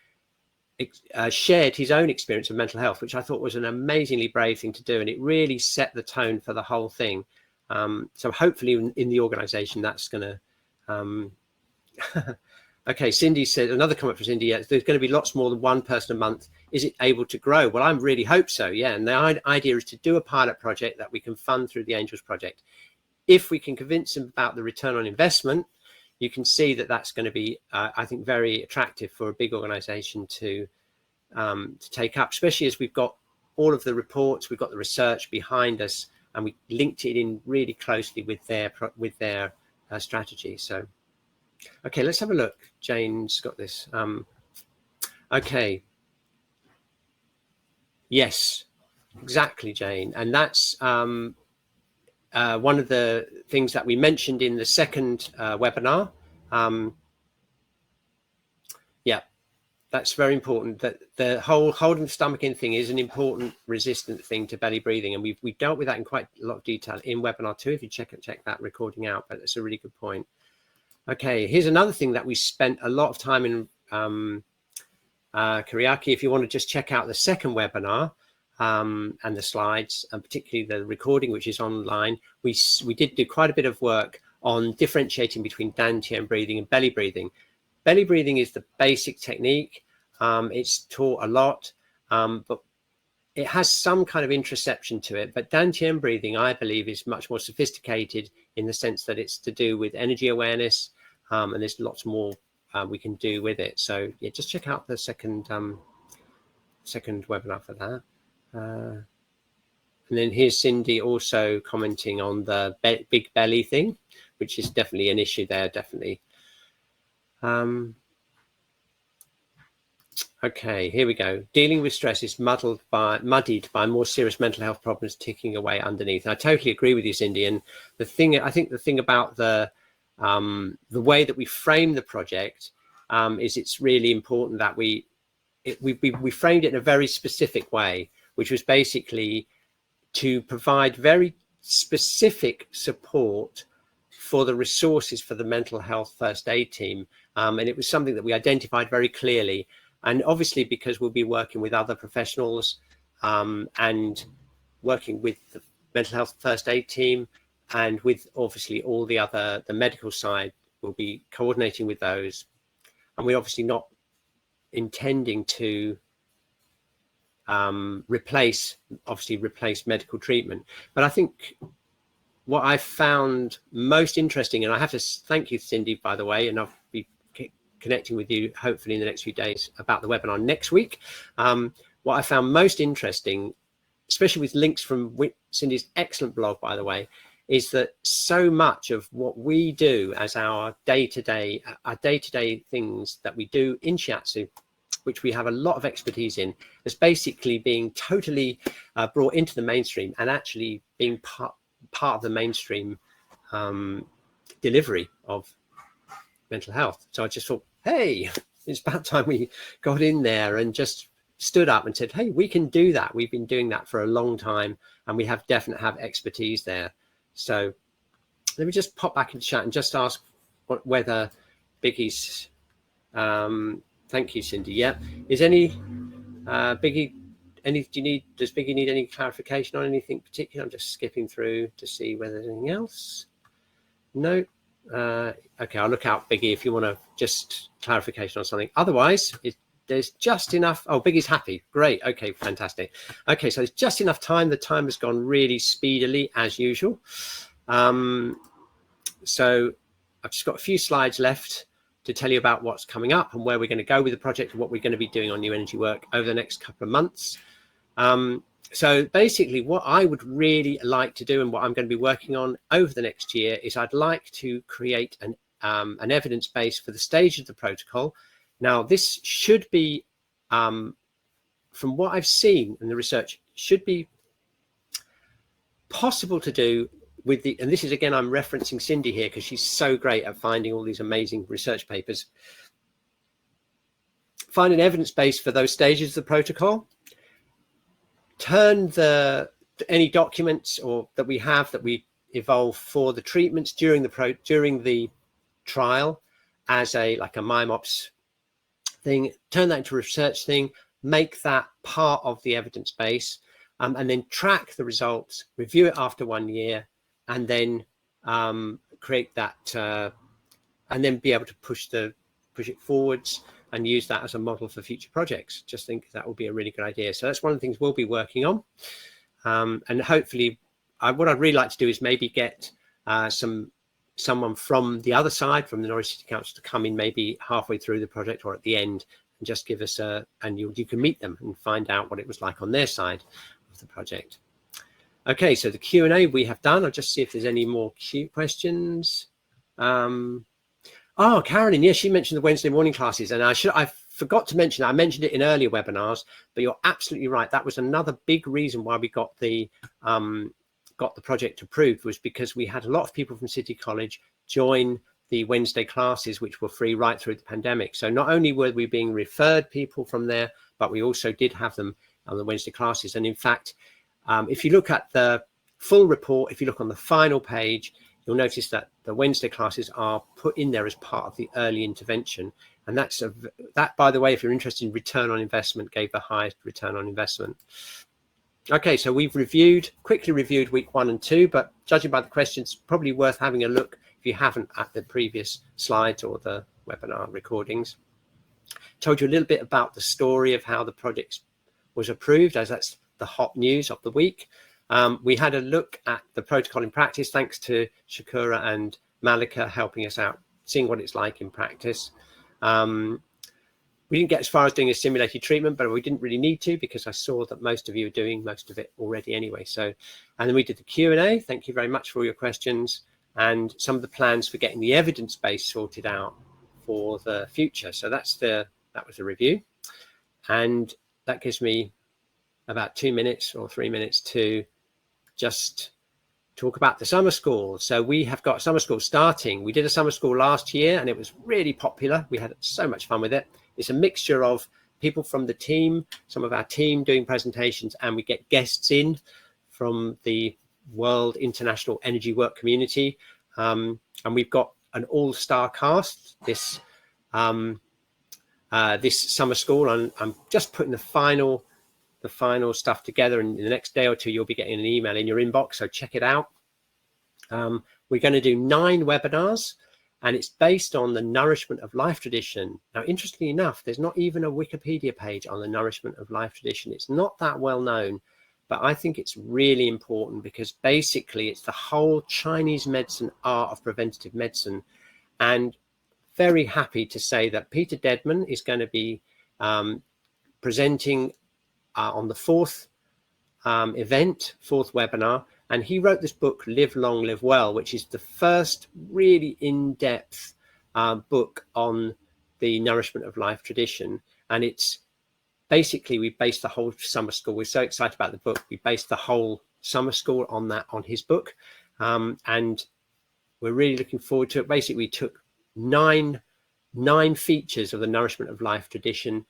Speaker 1: shared his own experience of mental health, which I thought was an amazingly brave thing to do, and it really set the tone for the whole thing. So hopefully in the organization that's going to okay, Cindy said, another comment from Cindy, there's going to be lots more than one person a month. Is it able to grow? Well, I really hope so, yeah. And the idea is to do a pilot project that we can fund through the Angels Project. If we can convince them about the return on investment, you can see that that's going to be, I think, very attractive for a big organization to take up, especially as we've got all of the reports, we've got the research behind us, and we linked it in really closely with their strategy. So, okay, let's have a look. Jane's got this. Okay. Yes, exactly, Jane. And that's one of the things that we mentioned in the second webinar. Yeah, that's very important. That the whole holding the stomach in thing is an important resistant thing to belly breathing. And we've dealt with that in quite a lot of detail in webinar 2, if you check that recording out, but it's a really good point. Okay, here's another thing that we spent a lot of time in Kariaki. If you want to just check out the second webinar and the slides, and particularly the recording, which is online, we did do quite a bit of work on differentiating between dantian breathing and belly breathing. Belly breathing is the basic technique. It's taught a lot, but it has some kind of interoception to it. But dantian breathing, I believe, is much more sophisticated in the sense that it's to do with energy awareness, and there's lots more we can do with it. So yeah, just check out the second second webinar for that. And then here's Cindy also commenting on the big belly thing, which is definitely an issue there, definitely. Okay, here we go. Dealing with stress is muddied by more serious mental health problems ticking away underneath. And I totally agree with you, Cindy. And I think the thing about the way that we frame the project is it's really important that we framed it in a very specific way, which was basically to provide very specific support for the resources for the mental health first aid team. And it was something that we identified very clearly. And obviously, because we'll be working with other professionals and working with the mental health first aid team, and with obviously all the medical side, we'll be coordinating with those. And we're obviously not intending to replace medical treatment. But I think what I found most interesting, and I have to thank you, Cindy, by the way, and I'll be connecting with you hopefully in the next few days about the webinar next week. What I found most interesting, especially with links from Cindy's excellent blog, by the way, is that so much of what we do as our day-to-day things that we do in Shiatsu, which we have a lot of expertise in, is basically being totally brought into the mainstream and actually being part of the mainstream delivery of mental health. So I just thought, hey, it's about time we got in there and just stood up and said, hey, we can do that. We've been doing that for a long time, and we have expertise there. So let me just pop back into chat and just ask whether Biggie's thank you, Cindy. Yeah, is Biggie does Biggie need any clarification on anything particular? I'm just skipping through to see whether there's anything else. No. Okay, I'll look out, Biggie, if you want to just clarification on something. Otherwise, there's just enough. Oh, Biggie's happy. Great. Okay, fantastic. Okay, so there's just enough time. The time has gone really speedily as usual. So I've just got a few slides left to tell you about what's coming up and where we're going to go with the project and what we're going to be doing on new energy work over the next couple of months. So basically what I would really like to do, and what I'm going to be working on over the next year, is I'd like to create an evidence base for the stage of the protocol. Now, this should be, from what I've seen in the research, should be possible to do with and this is, again, I'm referencing Cindy here because she's so great at finding all these amazing research papers. Find an evidence base for those stages of the protocol. Turn any documents that we evolve for the treatments during the trial as like a MIMOPS thing, turn that into a research thing, make that part of the evidence base, and then track the results, review it after 1 year, and then create that, and then be able to push it forwards and use that as a model for future projects. Just think that will be a really good idea. So that's one of the things we'll be working on. And hopefully, what I'd really like to do is maybe get someone from the other side, from the Norwich City Council, to come in maybe halfway through the project or at the end and just give us and you can meet them and find out what it was like on their side of the project. Okay, so the Q&A we have done. I'll just see if there's any more questions. Oh, Carolyn, yes, she mentioned the Wednesday morning classes, and I forgot to mention that. I mentioned it in earlier webinars, but you're absolutely right. That was another big reason why we got the project approved, was because we had a lot of people from City College join the Wednesday classes, which were free right through the pandemic. So not only were we being referred people from there, but we also did have them on the Wednesday classes. And in fact, if you look at the full report, if you look on the final page, you'll notice that the Wednesday classes are put in there as part of the early intervention. And that, by the way, if you're interested in return on investment, gave the highest return on investment. Okay, so we've quickly reviewed week 1 and 2, but judging by the questions, probably worth having a look if you haven't at the previous slides or the webinar recordings. Told you a little bit about the story of how the project was approved, as that's the hot news of the week. We had a look at the protocol in practice, thanks to Shakura and Malika helping us out, seeing what it's like in practice. We We didn't get as far as doing a simulated treatment, but we didn't really need to because I saw that most of you are doing most of it already anyway. So, and then we did the Q&A. Thank you very much for all your questions and some of the plans for getting the evidence base sorted out for the future. So that was a review, and that gives me about 2 minutes or 3 minutes to just talk about the summer school. So we have got summer school starting. We did a summer school last year and it was really popular. We had so much fun with it. It's a mixture of people from the team, some of our team doing presentations, and we get guests in from the World International Energy Work community. And we've got an all-star cast this summer school. I'm just putting the final stuff together, and in the next day or two you'll be getting an email in your inbox, so check it out. We're going to do 9 webinars, and it's based on the Nourishment of Life tradition. Now, interestingly enough, there's not even a Wikipedia page on the Nourishment of Life tradition. It's not that well known, but I think it's really important because basically it's the whole Chinese medicine art of preventative medicine. And very happy to say that Peter Dedman is going to be presenting on the 4th webinar, and he wrote this book, Live Long, Live Well, which is the first really in-depth book on the Nourishment of Life tradition. And it's basically, we based the whole summer school. We're so excited about the book. We based the whole summer school on his book, and we're really looking forward to it. Basically, we took nine features of the Nourishment of Life tradition,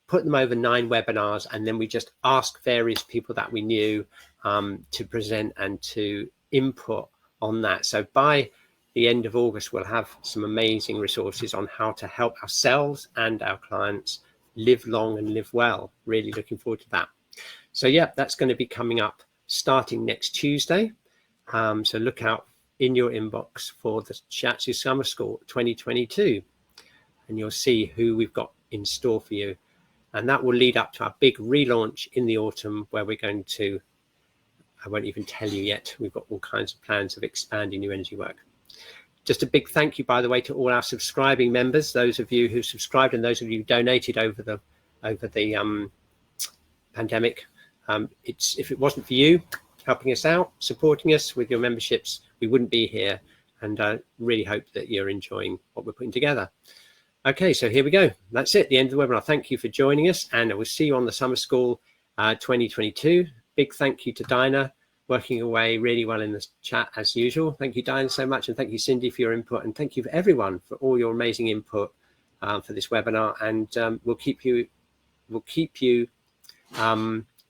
Speaker 1: put them over 9 webinars, and then we just asked various people that we knew to present and to input on that. So by the end of August, we'll have some amazing resources on how to help ourselves and our clients live long and live well. Really looking forward to that. So yeah, that's going to be coming up starting next Tuesday. So look out in your inbox for the Shiatsu Summer School 2022, and you'll see who we've got in store for you. And that will lead up to our big relaunch in the autumn, where we're going to, I won't even tell you yet, we've got all kinds of plans of expanding new energy work. Just a big thank you, by the way, to all our subscribing members, those of you who subscribed and those of you who donated over the pandemic. If it wasn't for you helping us out, supporting us with your memberships, we wouldn't be here. And I really hope that you're enjoying what we're putting together. Okay, so here we go. That's it, the end of the webinar. Thank you for joining us, and we'll see you on the Summer School 2022. Big thank you to Dinah, working away really well in the chat as usual. Thank you, Dinah, so much, and thank you, Cindy, for your input, and thank you for everyone for all your amazing input for this webinar. And we'll keep you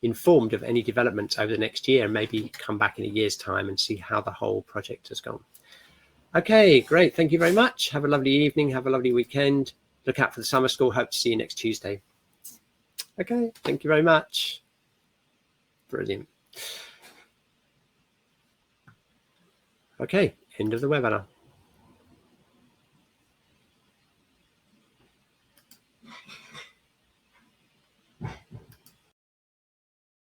Speaker 1: informed of any developments over the next year, and maybe come back in a year's time and see how the whole project has gone. Okay, great. Thank you very much. Have a lovely evening. Have a lovely weekend. Look out for the summer school. Hope to see you next Tuesday. Okay, thank you very much. Brilliant. Okay, end of the webinar.